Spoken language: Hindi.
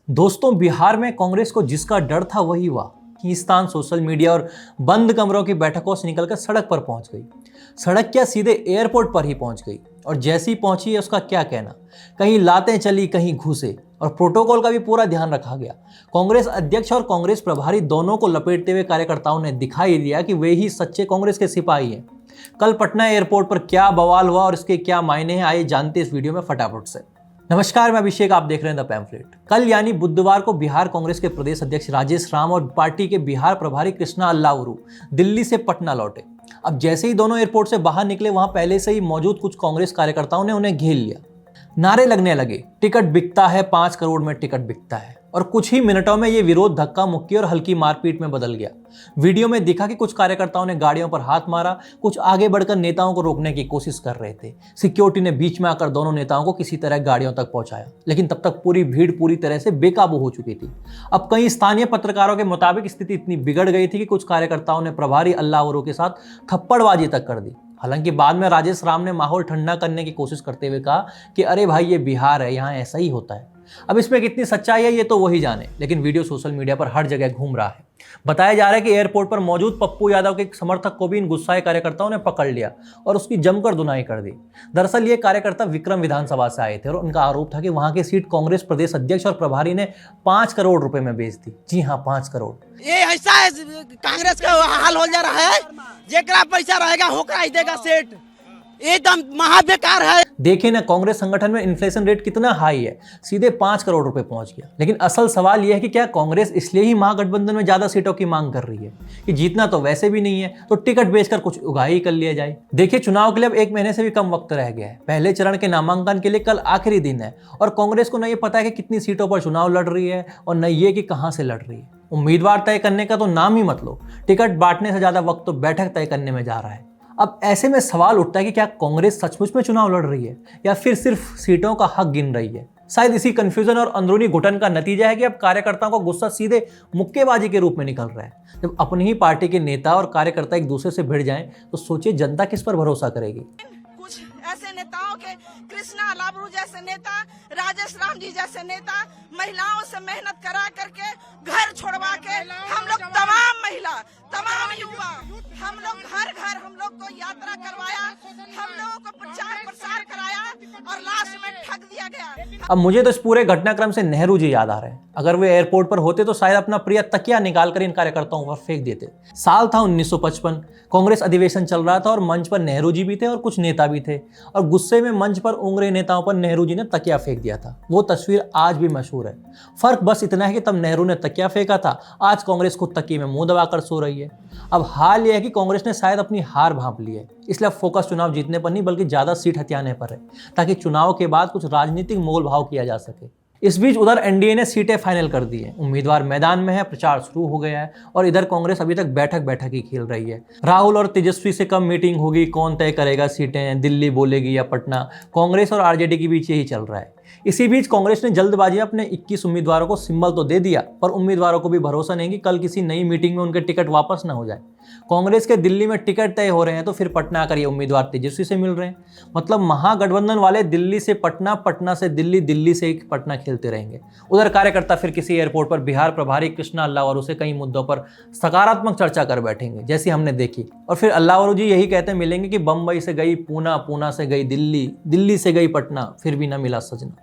दोस्तों, बिहार में कांग्रेस को जिसका डर था वही हुआ। खींचतान सोशल मीडिया और बंद कमरों की बैठकों से निकलकर सड़क पर पहुंच गई। सड़क क्या, सीधे एयरपोर्ट पर ही पहुंच गई। और जैसी पहुंची है उसका क्या कहना। कहीं लातें चली, कहीं घूसे, और प्रोटोकॉल का भी पूरा ध्यान रखा गया। कांग्रेस अध्यक्ष और कांग्रेस प्रभारी दोनों को लपेटते हुए कार्यकर्ताओं ने दिखाई दिया कि वे ही सच्चे कांग्रेस के सिपाही हैं। कल पटना एयरपोर्ट पर क्या बवाल हुआ और इसके क्या मायने हैं, आइए जानते इस वीडियो में फटाफट से। नमस्कार, मैं अभिषेक, आप देख रहे हैं द पैम्फलेट। कल यानी बुधवार को बिहार कांग्रेस के प्रदेश अध्यक्ष राजेश राम और पार्टी के बिहार प्रभारी कृष्णा अल्लावरू दिल्ली से पटना लौटे। अब जैसे ही दोनों एयरपोर्ट से बाहर निकले, वहां पहले से ही मौजूद कुछ कांग्रेस कार्यकर्ताओं ने उन्हें घेर लिया। नारे लगने लगे, टिकट बिकता है, 5 करोड़ में टिकट बिकता है। और कुछ ही मिनटों में ये विरोध धक्का मुक्की और हल्की मारपीट में बदल गया। वीडियो में दिखा कि कुछ कार्यकर्ताओं ने गाड़ियों पर हाथ मारा, कुछ आगे बढ़कर नेताओं को रोकने की कोशिश कर रहे थे। सिक्योरिटी ने बीच में आकर दोनों नेताओं को किसी तरह गाड़ियों तक पहुंचाया, लेकिन तब तक पूरी भीड़ पूरी तरह से बेकाबू हो चुकी थी। अब कई स्थानीय पत्रकारों के मुताबिक स्थिति इतनी बिगड़ गई थी कि कुछ कार्यकर्ताओं ने प्रभारी अल्लावरू के साथ थप्पड़बाजी तक कर दी। हालांकि बाद में राजेश राम ने माहौल ठंडा करने की कोशिश करते हुए कहा कि अरे भाई, ये बिहार है, यहाँ ऐसा ही होता है। अब इसमें कितनी सच्चाई है ये तो वही जाने, लेकिन वीडियो सोशल मीडिया पर हर जगह घूम रहा है। बताया जा रहा है कि एयरपोर्ट पर मौजूद पप्पू यादव के एक समर्थक को भी इन गुस्साए कार्यकर्ताओं ने पकड़ लिया और उसकी जमकर धुनाई कर दी। दरअसल ये कार्यकर्ता विक्रम विधानसभा से आए थे और उनका आरोप था कि वहां की सीट कांग्रेस प्रदेश अध्यक्ष और प्रभारी ने 5 करोड़ रुपए में बेच दी। जी हाँ, 5 करोड़। ये ऐसा है, कांग्रेस का हाल हो जा रहा है। जेकरा पैसा रहेगा होकरा ही देगा सेट, एकदम महाबेकार है। देखिए ना, कांग्रेस संगठन में इन्फ्लेशन रेट कितना हाई है, सीधे 5 करोड़ रुपए पहुंच गया। लेकिन असल सवाल यह है कि क्या कांग्रेस इसलिए ही महागठबंधन में ज्यादा सीटों की मांग कर रही है कि जीतना तो वैसे भी नहीं है, तो टिकट बेचकर कुछ उगाही कर लिया जाए। देखिए, चुनाव के लिए अब 1 महीने से भी कम वक्त रह गया है। पहले चरण के नामांकन के लिए कल आखिरी दिन है और कांग्रेस को न ये पता है कि कितनी सीटों पर चुनाव लड़ रही है और न ये कि कहां से लड़ रही है। उम्मीदवार तय करने का तो नाम ही मत लो, टिकट बांटने से ज्यादा वक्त तो बैठक तय करने में जा रहा है। अब ऐसे में सवाल उठता है कि क्या कांग्रेस सचमुच में चुनाव लड़ रही है या फिर सिर्फ सीटों का हक गिन रही है। शायद इसी कंफ्यूजन और अंदरूनी घुटन का नतीजा है कि अब कार्यकर्ताओं का गुस्सा सीधे मुक्केबाजी के रूप में निकल रहा है। जब अपनी ही पार्टी के नेता और कार्यकर्ता एक दूसरे से भिड़ जाएं, तो सोचिए जनता किस पर भरोसा करेगी। कुछ ऐसे नेताओं के, कृष्णा अल्लावरू जैसे नेता, राजेश राम जी जैसे नेता, महिलाओं से मेहनत करा करके, घर छोड़वा के, हम लोग तमाम महिला, तमाम युवा, हम लोग घर घर हम लोग को यात्रा करवाया, हम लोगों को प्रचार प्रसार कराया और लास्ट में ठग दिया गया। अब मुझे तो इस पूरे घटनाक्रम से नेहरू जी याद आ रहे हैं। अगर वे एयरपोर्ट पर होते तो शायद अपना प्रिय तकिया निकालकर इन कार्यकर्ताओं पर फेंक देते। साल था 1955, कांग्रेस अधिवेशन चल रहा था और मंच पर नेहरू जी भी थे और कुछ नेता भी थे। और गुस्से में मंच पर ऊँग रहे नेताओं पर नेहरू जी ने तकिया फेंक दिया था। वो तस्वीर आज भी मशहूर है। फर्क बस इतना है कि तब नेहरू ने तकिया फेंका था, आज कांग्रेस खुद तकिए में मुंह दबाकर सो रही है। अब हाल यह है कि कांग्रेस ने शायद अपनी हार भांप ली है, इसलिए फोकस चुनाव जीतने पर नहीं बल्कि ज्यादा सीट हथियाने पर है, ताकि चुनाव के बाद कुछ राजनीतिक मोल भाव किया जा सके। इस बीच उधर एनडीए ने सीटें फाइनल कर दी है, उम्मीदवार मैदान में है, प्रचार शुरू हो गया है और इधर कांग्रेस अभी तक बैठक ही खेल रही है। राहुल और तेजस्वी से कब मीटिंग होगी, कौन तय करेगा सीटें, दिल्ली बोलेगी या पटना, कांग्रेस और आरजेडी के बीच यही चल रहा है। इसी बीच कांग्रेस ने जल्दबाजी में अपने 21 उम्मीदवारों को सिंबल तो दे दिया, पर उम्मीदवारों को भी भरोसा नहीं कि कल किसी नई मीटिंग में उनके टिकट वापस ना हो जाए। कांग्रेस के दिल्ली में टिकट तय हो रहे हैं तो फिर पटना आकर ये उम्मीदवार तेजस्वी से मिल रहे हैं। मतलब महागठबंधन वाले दिल्ली से पटना, पटना से दिल्ली, दिल्ली से पटना खेलते रहेंगे। उधर कार्यकर्ता फिर किसी एयरपोर्ट पर बिहार प्रभारी कृष्णा अल्लावरू से कई मुद्दों पर सकारात्मक चर्चा कर बैठेंगे, जैसी हमने देखी। और फिर अल्लावरू जी यही कहते मिलेंगे कि बम्बई से गई पूना, पूना से गई दिल्ली, दिल्ली से गई पटना, फिर भी न मिला सजना।